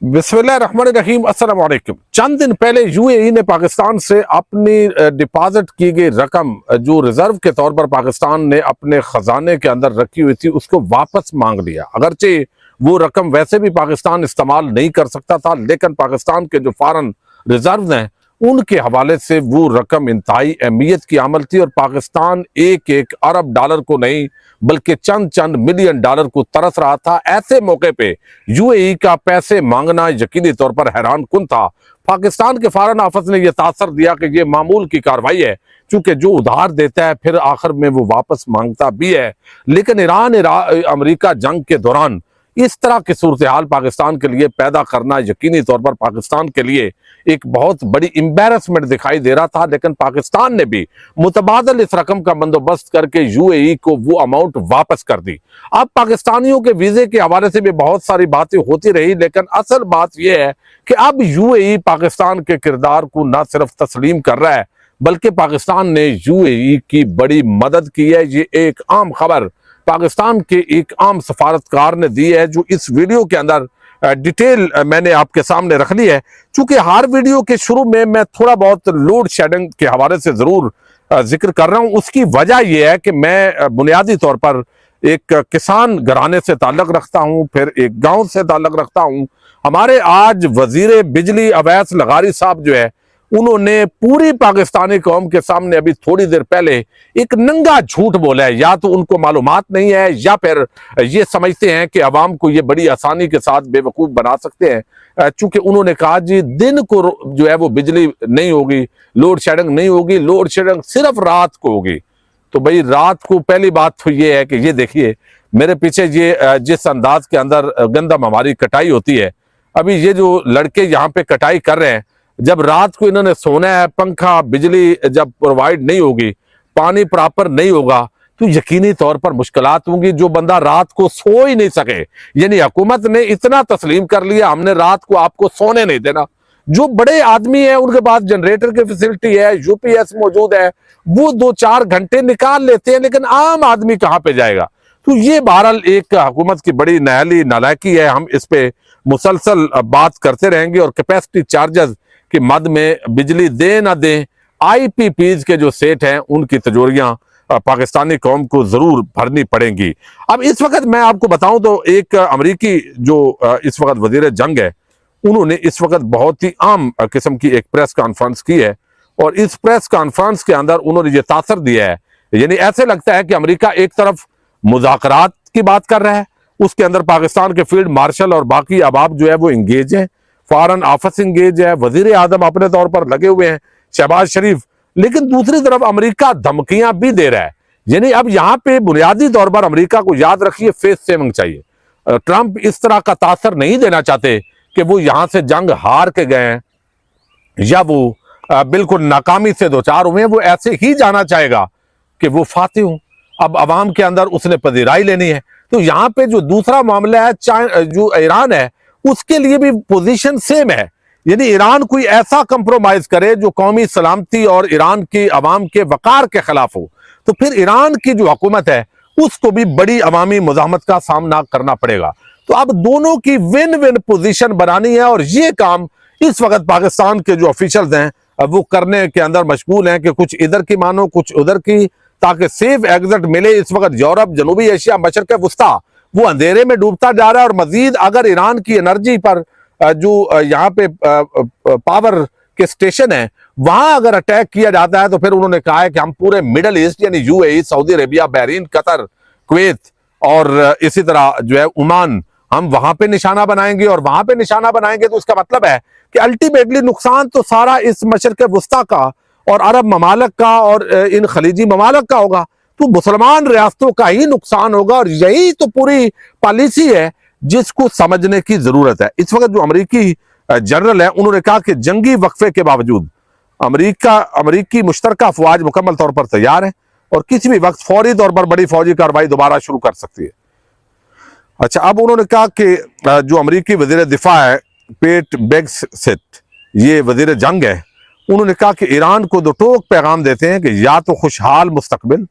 बिस्मिल्लाहिर्रहमानिर्रहीम, अस्सलाम वालेकुम। चंद दिन पहले यूएई ने पाकिस्तान से अपनी डिपॉजिट की गई रकम जो रिजर्व के तौर पर पाकिस्तान ने अपने खजाने के अंदर रखी हुई थी उसको वापस मांग लिया। अगरचे वो रकम वैसे भी पाकिस्तान इस्तेमाल नहीं कर सकता था, लेकिन पाकिस्तान के जो फॉरेन रिजर्व हैं उनके हवाले से वो रकम इंतहाई अहमियत की अमल थी और पाकिस्तान एक एक अरब डॉलर को नहीं बल्कि चंद चंद मिलियन डॉलर को तरस रहा था। ऐसे मौके पे यूएई का पैसे मांगना यकीनी तौर पर हैरान कुन था। पाकिस्तान के फॉरेन ऑफिस ने यह तासर दिया कि यह मामूल की कार्रवाई है, चूंकि जो उधार देता है फिर आखिर में वो वापस मांगता भी है। लेकिन ईरान अमेरिका जंग के दौरान इस तरह की सूरत हाल पाकिस्तान के लिए पैदा करना यकीनी तौर पर पाकिस्तान के लिए एक बहुत बड़ी एम्बैरसमेंट दिखाई दे रहा था। लेकिन पाकिस्तान ने भी मुतबादल इस रकम का बंदोबस्त करके यूएई को वो अमाउंट वापस कर दी। अब पाकिस्तानियों के वीजे के हवाले से भी बहुत सारी बातें होती रही, लेकिन असल बात यह है कि अब यूएई पाकिस्तान के किरदार को न सिर्फ तस्लीम कर रहा है बल्कि पाकिस्तान ने यूएई की बड़ी मदद की है। ये एक आम खबर पाकिस्तान के एक आम सफारतकार ने दी है, जो इस वीडियो के अंदर डिटेल मैंने आपके सामने रख ली है। चूंकि हर वीडियो के शुरू में मैं थोड़ा बहुत लोड शेडिंग के हवाले से जरूर जिक्र कर रहा हूं। उसकी वजह यह है कि मैं बुनियादी तौर पर एक किसान घराने से ताल्लुक रखता हूं, फिर एक गांव से ताल्लुक रखता हूं। हमारे आज वजीर बिजली अवैस लगारी साहब जो है उन्होंने पूरी पाकिस्तानी कौम के सामने अभी थोड़ी देर पहले एक नंगा झूठ बोला है। या तो उनको मालूमात नहीं है या फिर ये समझते हैं कि अवाम को ये बड़ी आसानी के साथ बेवकूफ बना सकते हैं। चूंकि उन्होंने कहा जी दिन को जो है वो बिजली नहीं होगी, लोड शेडिंग नहीं होगी, लोड शेडिंग सिर्फ रात को होगी। तो भाई रात को पहली बात तो ये है कि ये देखिए मेरे पीछे ये जिस अंदाज के अंदर गंदम हमारी कटाई होती है, अभी ये जो लड़के यहाँ पे कटाई कर रहे हैं, जब रात को इन्होंने सोना है, पंखा बिजली जब प्रोवाइड नहीं होगी, पानी प्रॉपर नहीं होगा, तो यकीनी तौर पर मुश्किलात होंगी। जो बंदा रात को सो ही नहीं सके, यानी हुकूमत ने इतना तस्लीम कर लिया हमने रात को आपको सोने नहीं देना। जो बड़े आदमी है उनके पास जनरेटर की फैसिलिटी है, यूपीएस मौजूद है, वो 2-4 घंटे निकाल लेते हैं, लेकिन आम आदमी कहां पे जाएगा। तो ये बहरहाल एक हुकूमत की बड़ी नयाली नालायकी है। हम इस पे मुसलसल बात करते रहेंगे और कैपेसिटी चार्जेस कि मद में बिजली दे ना दे, आईपीपीज के जो सेट हैं उनकी तिजोरियां पाकिस्तानी कौम को जरूर भरनी पड़ेंगी। अब इस वक्त मैं आपको बताऊं तो एक अमरीकी जो इस वक्त वजीर जंग है, उन्होंने इस वक्त बहुत ही आम किस्म की एक प्रेस कॉन्फ्रेंस की है और इस प्रेस कॉन्फ्रेंस के अंदर उन्होंने ये तासर दिया है, यानी ऐसे लगता है कि अमेरिका एक तरफ मुज़ाकरात की बात कर रहा है, उसके अंदर पाकिस्तान के फील्ड मार्शल और बाकी अहबाब जो है वो इंगेज हैं, फॉरेन ऑफिस इंगेज है, वजीर आजम अपने तौर पर लगे हुए हैं, शहबाज शरीफ। लेकिन दूसरी तरफ अमेरिका धमकियां भी दे रहा है। यानी अब यहां पे बुनियादी तौर पर अमेरिका को याद रखिए फेस सेविंग चाहिए। ट्रंप इस तरह का तासर नहीं देना चाहते कि वो यहां से जंग हार के गए हैं या वो बिल्कुल नाकामी से दो चार हुए हैं। वो ऐसे ही जाना चाहेगा कि वो फातिह हूं। अब अवाम के अंदर उसने पजीराई लेनी है। तो यहां पे जो दूसरा मामला है जो ईरान है, उसके लिए भी पोजीशन सेम है। यानी ईरान कोई ऐसा कंप्रोमाइज करे जो कौमी सलामती और ईरान की अवाम के वकार के खिलाफ हो, तो फिर ईरान की जो हुकूमत है उसको भी बड़ी अवामी मुजाहमत का सामना करना पड़ेगा। तो अब दोनों की विन विन पोजीशन बनानी है और ये काम इस वक्त पाकिस्तान के जो ऑफिशियल्स हैं वो करने के अंदर मशगूल हैं कि कुछ इधर की मानो कुछ उधर की, ताकि सेफ एग्जिट मिले। इस वक्त यूरोप, जनूबी एशिया, मशरक़ वुस्ता वो अंधेरे में डूबता जा रहा है और मजीद अगर ईरान की एनर्जी पर जो यहाँ पे पावर के स्टेशन है वहां अगर अटैक किया जाता है तो फिर उन्होंने कहा है कि हम पूरे मिडल ईस्ट यानी UAE, Saudi Arabia, Bahrain, Qatar, Kuwait और इसी तरह जो है ओमान, हम वहां पे निशाना बनाएंगे। और वहां पे निशाना बनाएंगे तो इसका मतलब है कि अल्टीमेटली नुकसान तो सारा इस मशरक़ वुस्ता का और अरब ममालक का और इन खलीजी ममालक का होगा। तो मुसलमान रियासतों का ही नुकसान होगा और यही तो पूरी पॉलिसी है जिसको समझने की जरूरत है। इस वक्त जो अमेरिकी जनरल है उन्होंने कहा कि जंगी वक्फे के बावजूद अमेरिकी मुश्तरका अफवाज मुकम्मल तौर पर तैयार है और किसी भी वक्त फौरी तौर पर बड़ी फौजी कार्रवाई दोबारा शुरू कर सकती है। अच्छा, अब उन्होंने कहा कि जो अमेरिकी वजीर दिफा है पेट बेग्सेट, ये वजीर जंग है, उन्होंने कहा कि ईरान को दो टोक पैगाम देते हैं कि या तो खुशहाल मुस्तकबिल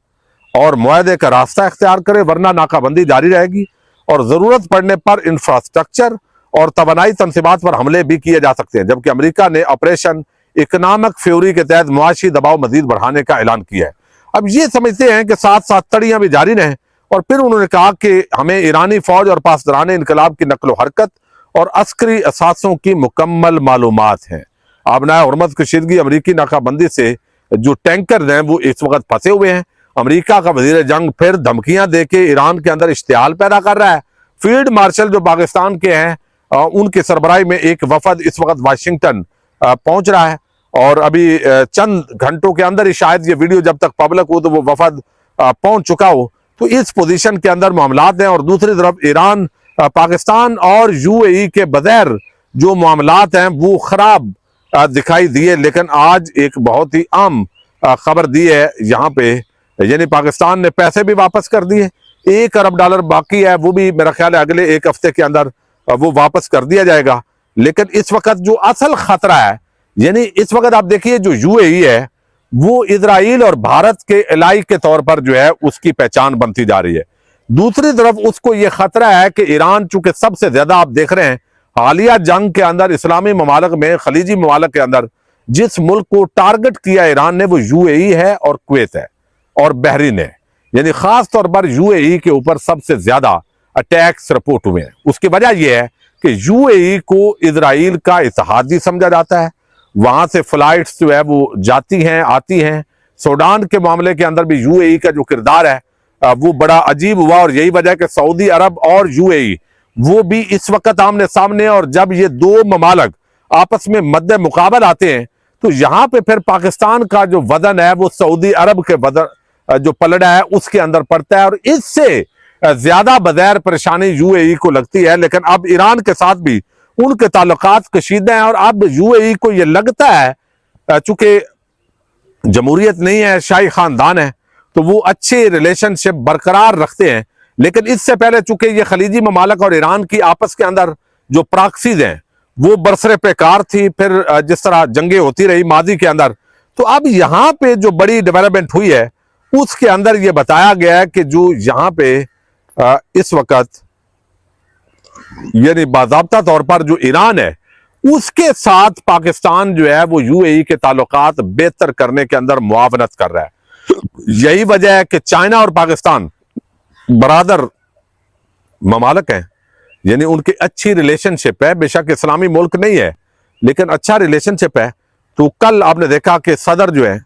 और मुआहदे का रास्ता इख्तियार करे, वरना नाकाबंदी जारी रहेगी और जरूरत पड़ने पर इंफ्रास्ट्रक्चर और तवानाई तनसीबात पर हमले भी किए जा सकते हैं, जबकि अमेरिका ने ऑपरेशन इकोनॉमिक फ्यूरी के तहत मुआशी दबाव मजीद बढ़ाने का ऐलान किया है। अब ये समझते हैं कि साथ साथ तड़ियां भी जारी रहें, और फिर उन्होंने कहा कि हमें ईरानी फौज और पासदारान इनकलाब की नकलो हरकत और अस्करी असासों की मुकम्मल मालूमात हैं। आबनाए हुर्मत कशीदगी अमरीकी नाकाबंदी से जो टैंकर हैं वो इस वक्त फंसे हुए हैं। अमरीका का वजीर जंग फिर धमकियां देके ईरान के अंदर इश्तियाल पैदा कर रहा है। फील्ड मार्शल जो पाकिस्तान के हैं उनके सरबराही में एक वफद इस वक्त वाशिंगटन पहुंच रहा है, और अभी चंद घंटों के अंदर ही शायद ये वीडियो जब तक पब्लिक हो तो वो वफद पहुंच चुका हो। तो इस पोजीशन के अंदर मामलात हैं, और दूसरी तरफ ईरान पाकिस्तान और यूएई के बगैर जो मामलात हैं वो खराब दिखाई दिए। लेकिन आज एक बहुत ही आम खबर दी है यहाँ पे, यानी पाकिस्तान ने पैसे भी वापस कर दिए, $1 अरब बाकी है, वो भी मेरा ख्याल है अगले एक हफ्ते के अंदर वो वापस कर दिया जाएगा। लेकिन इस वक्त जो असल खतरा है, यानी इस वक्त आप देखिए जो यूएई है वो इजराइल और भारत के इलाई के तौर पर जो है उसकी पहचान बनती जा रही है। दूसरी तरफ उसको ये खतरा है कि ईरान चूंकि सबसे ज्यादा आप देख रहे हैं हालिया जंग के अंदर इस्लामी ममालिक में, खलीजी ममालिक के अंदर जिस मुल्क को टारगेट किया ईरान ने वो यूएई है और कुवैत है और बहरीन है, यानी खास तौर पर यूएई के ऊपर सबसे ज्यादा अटैक्स रिपोर्ट हुए हैं। उसकी वजह यह है कि यूएई को इजराइल का इत्तेहादी समझा जाता है, वहां से फ्लाइट्स जो है वो जाती हैं आती हैं। सूडान के मामले के अंदर भी यूएई का जो किरदार है वो बड़ा अजीब हुआ, और यही वजह है कि सऊदी अरब और यूएई वो भी इस वक्त आमने सामने, और जब ये दो ममालिक आपस में मद्दे मुकाबल आते हैं तो यहां पे फिर पाकिस्तान का जो वजन है वो सऊदी अरब के वजन जो पलड़ा है उसके अंदर पड़ता है, और इससे ज्यादा बगैर परेशानी यूएई को लगती है। लेकिन अब ईरान के साथ भी उनके ताल्लुकात कशीदे हैं, और अब यूएई को यह लगता है चूंकि जमहूरियत नहीं है, शाही खानदान है, तो वो अच्छे रिलेशनशिप बरकरार रखते हैं। लेकिन इससे पहले चूंकि ये खलीजी ममालिक और ईरान की आपस के अंदर जो प्रॉक्सीज हैं वो बरसरे पेकार थी, फिर जिस तरह जंगें होती रही माजी के अंदर, तो अब यहां पे जो बड़ी डेवलपमेंट हुई है उसके अंदर ये बताया गया है कि जो यहां पे इस वक्त यानी बाज़ाब्ता तौर पर जो ईरान है उसके साथ पाकिस्तान जो है वो यूएई के ताल्लुकात बेहतर करने के अंदर मुआवनत कर रहा है। यही वजह है कि चाइना और पाकिस्तान बरादर ममालिक हैं, यानी उनकी अच्छी रिलेशनशिप है। बेशक इस्लामी मुल्क नहीं है लेकिन अच्छा रिलेशनशिप है। तो कल आपने देखा कि सदर जो है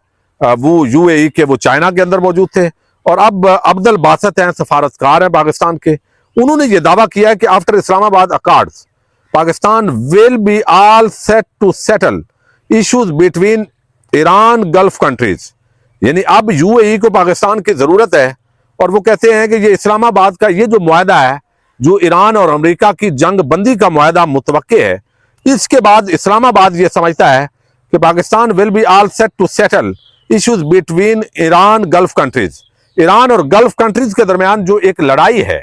वो यूएई के वो चाइना के अंदर मौजूद थे, और अब अब्दुल बासत हैं, सफारतकार हैं पाकिस्तान के। उन्होंने ये दावा किया है कि after Islamabad accords Pakistan will be all set to settle issues between Iran Gulf countries, यानी अब यूएई को पाकिस्तान की जरूरत है। और वो कहते हैं कि ये इस्लामाबाद का ये जो मुआहदा है जो ईरान और अमेरिका की जंग बंदी का मुआहदा मुतवक्के है, इसके बाद इस्लामाबाद ये समझता है कि Pakistan will be all set to settle issues between Iran Gulf countries. Iran और गल्फ कंट्रीज के दरमियान जो एक लड़ाई है,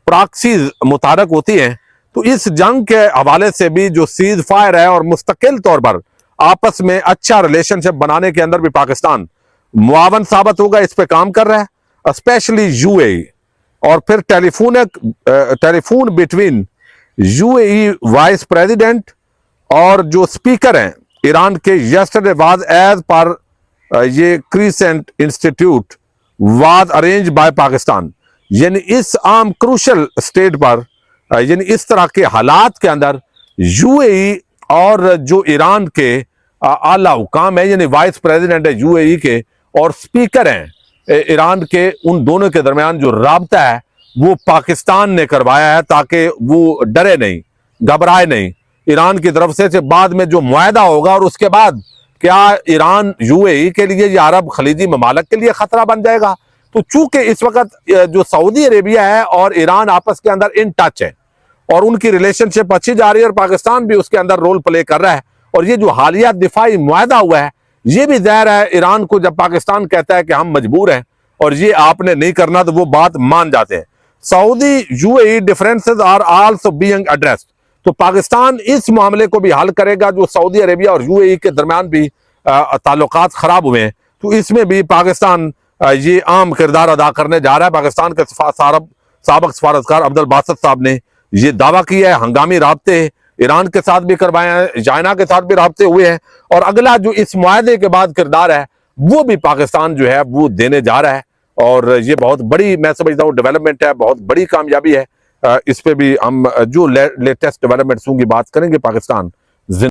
प्रॉक्सीज मुतारक होती हैं, तो इस जंग के हवाले से भी जो सीज फायर है और मुस्तकिल तौर पर आपस में अच्छा रिलेशनशिप बनाने के अंदर भी पाकिस्तान मुआवन साबित होगा, इस पे काम कर रहा है, स्पेशली यूएई। और फिर telephone between UAE vice president और जो स्पीकर हैं ईरान के यस्टरडे वाज एज पर ये crescent institute was arrange by Pakistan, यानी इस आम क्रूशल स्टेट पर यानी इस तरह के हालात के अंदर यूएई और जो ईरान के आला हुकाम है, यानी वाइस प्रेसिडेंट है यूएई के और स्पीकर हैं ईरान के, उन दोनों के दरमियान जो राबता है वो पाकिस्तान ने करवाया है ताकि वो डरे नहीं, घबराए नहीं ईरान की तरफ से बाद में जो मुआहदा होगा, और उसके बाद क्या ईरान यूएई के लिए या अरब खलीजी ममालिक के लिए खतरा बन जाएगा। तो चूंकि इस वक्त जो सऊदी अरेबिया है और ईरान आपस के अंदर इन टच है और उनकी रिलेशनशिप अच्छी जा रही है और पाकिस्तान भी उसके अंदर रोल प्ले कर रहा है, और ये जो हालिया दिफाई मुआहदा हुआ है ये भी ज़ाहिर है ईरान को जब पाकिस्तान कहता है कि हम मजबूर हैं और ये आपने नहीं करना तो वो बात मान जाते हैं। Saudi UAE differences are also being addressed, तो पाकिस्तान इस मामले को भी हल करेगा जो सऊदी अरेबिया और यूएई के दरमियान भी ताल्लुकात खराब हुए हैं, तो इसमें भी पाकिस्तान ये आम किरदार अदा करने जा रहा है। पाकिस्तान के साबिक सफारतकार अब्दुल बासत साहब ने ये दावा किया है। हंगामी राब्ते ईरान के साथ भी करवाए हैं, चाइना के साथ भी राब्ते हुए हैं, और अगला जो इस मुआहदे के बाद किरदार है वो भी पाकिस्तान जो है वो देने जा रहा है। और ये बहुत बड़ी, मैं समझता हूँ, डेवलपमेंट है, बहुत बड़ी कामयाबी है। इस पे भी हम जो लेटेस्ट डेवलपमेंट्स की बात करेंगे पाकिस्तान